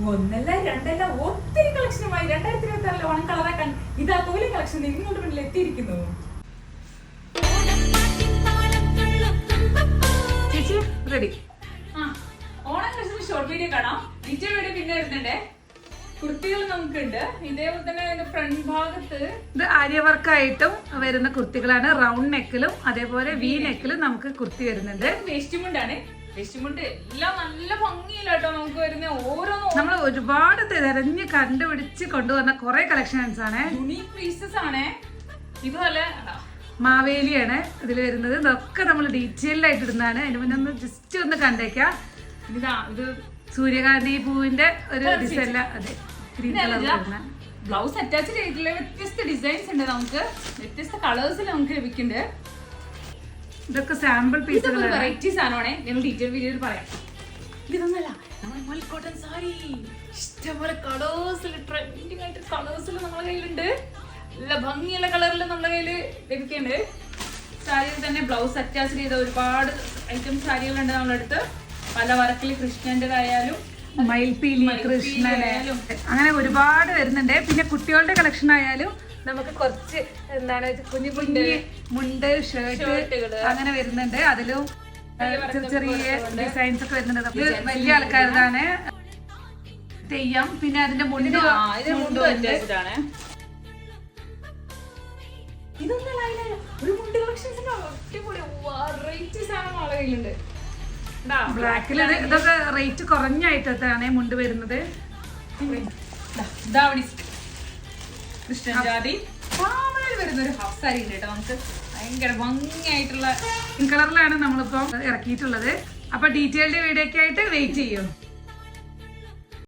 ഒന്നല്ല രണ്ടല്ല ഒത്തിരി കളക്ഷനുമായി 2026 ഓണം കളറാക്കാൻ ഇതാ തോലി കളക്ഷൻ നിങ്ങളുടെ മുന്നിൽ എത്തിയിരിക്കുന്നു. ചേച്ചി ready. Onam collection short video കാണാം. ഡീറ്റെയിൽ വീഡിയോ പിന്നെ വരുന്നുണ്ട്. കുർത്തികൾ നമുക്കുണ്ട്. ഇതേപോലെ തന്നെ ഫ്രണ്ട് ഭാഗത്ത് ഇത് ആര്യവർക്കായിട്ടും വരുന്ന കുർത്തികളാണ്. റൗണ്ട് നെക്കിലും അതേപോലെ വി നെക്കിലും നമുക്ക് കുർത്തി വരുന്നുണ്ട്. വേസ്റ്റ് മുണ്ടാണ്. വേസ്റ്റ് മുണ്ട് എല്ലാം നല്ല ഭംഗിയിലാട്ടോ നമുക്ക് വരുന്ന ഓരോന്നും നമ്മൾ ഒരുപാട് തെരഞ്ഞ് കണ്ടുപിടിച്ച് കൊണ്ടുവന്ന കുറെ കളക്ഷൻസ് ആണ്. യുണീക് പീസസ് ആണ്. ഇതുപോലെ മാവേലിയാണ് ഇതിൽ വരുന്നത്. ഇതൊക്കെ നമ്മൾ ഡീറ്റെയിൽ ആയിട്ട് ഇടുന്നതാണ്. അതിന് മുന്നേ ഒന്ന് ജസ്റ്റ് ഒന്ന് കണ്ടേക്കാം. ഇത് സൂര്യകാന്തി പൂവിന്റെ ഒരു ഡിസൈൻ. അതെ, ഗ്രീൻ കളർ. ബ്ലൗസ് അറ്റാച്ച് ചെയ്തിട്ടുള്ള വ്യത്യസ്ത ഡിസൈൻസ് ഉണ്ട്. നമുക്ക് വ്യത്യസ്ത കളേഴ്സിൽ നമുക്ക് ലഭിക്കുന്നുണ്ട്. ഇതൊക്കെ സാമ്പിൾ പീസുകളാണ്. വെറൈറ്റീസ് ആണോണേ, ഞങ്ങൾ ഡീറ്റെയിൽ വീഡിയോയിൽ പറയാം. ഇതൊന്നല്ല നമ്മുടെ മൽ കോട്ടൺ സാരി ഇഷ്ടംപോലെ കളേഴ്സിൽ ട്രെൻഡിങ് ആയിട്ട് കളേഴ്സിൽ നമ്മുടെ കയ്യിലുണ്ട്. നല്ല ഭംഗിയുള്ള കളറിൽ നമ്മുടെ കയ്യിൽ ലഭിക്കുന്നുണ്ട്. സാരിയിൽ തന്നെ ബ്ലൗസ് അറ്റാച്ച് ചെയ്ത ഒരുപാട് ഐറ്റം സാരികളുണ്ട് നമ്മുടെ അടുത്ത്. പല വർക്കിൽ കൃഷ്ണന്റേതായാലും മയിൽപീലി, കൃഷ്ണനായാലും അങ്ങനെ ഒരുപാട് വരുന്നുണ്ട്. പിന്നെ കുട്ടികളുടെ കളക്ഷൻ ആയാലും നമുക്ക് കുറച്ച് എന്താണ് കുഞ്ഞു കുഞ്ഞു മുണ്ട്, ഷർട്ട് അങ്ങനെ വരുന്നുണ്ട്. അതിലും ചെറിയ ചെറിയ ഡിസൈൻസ് ഒക്കെ വരുന്നുണ്ട്. വലിയ ആൾക്കാരുതാണ് തെയ്യം. പിന്നെ അതിന്റെ മുണ്ട് ബ്ലാക്കിൽ ഇതൊക്കെ റേറ്റ് കുറഞ്ഞായിട്ടാണ് മുണ്ട് വരുന്നത്. കൃഷ്ണജാതി വരുന്ന ഒരു ഹാഫ് സാരി ഉണ്ട് കേട്ടോ. നമുക്ക് ഭയങ്കര ഭംഗിയായിട്ടുള്ള കളറിലാണ് നമ്മളിപ്പോ ഇറക്കിയിട്ടുള്ളത്. അപ്പൊ ഡീറ്റെയിൽഡ് വീഡിയോ ഒക്കെ ആയിട്ട് വെയിറ്റ് ചെയ്യും.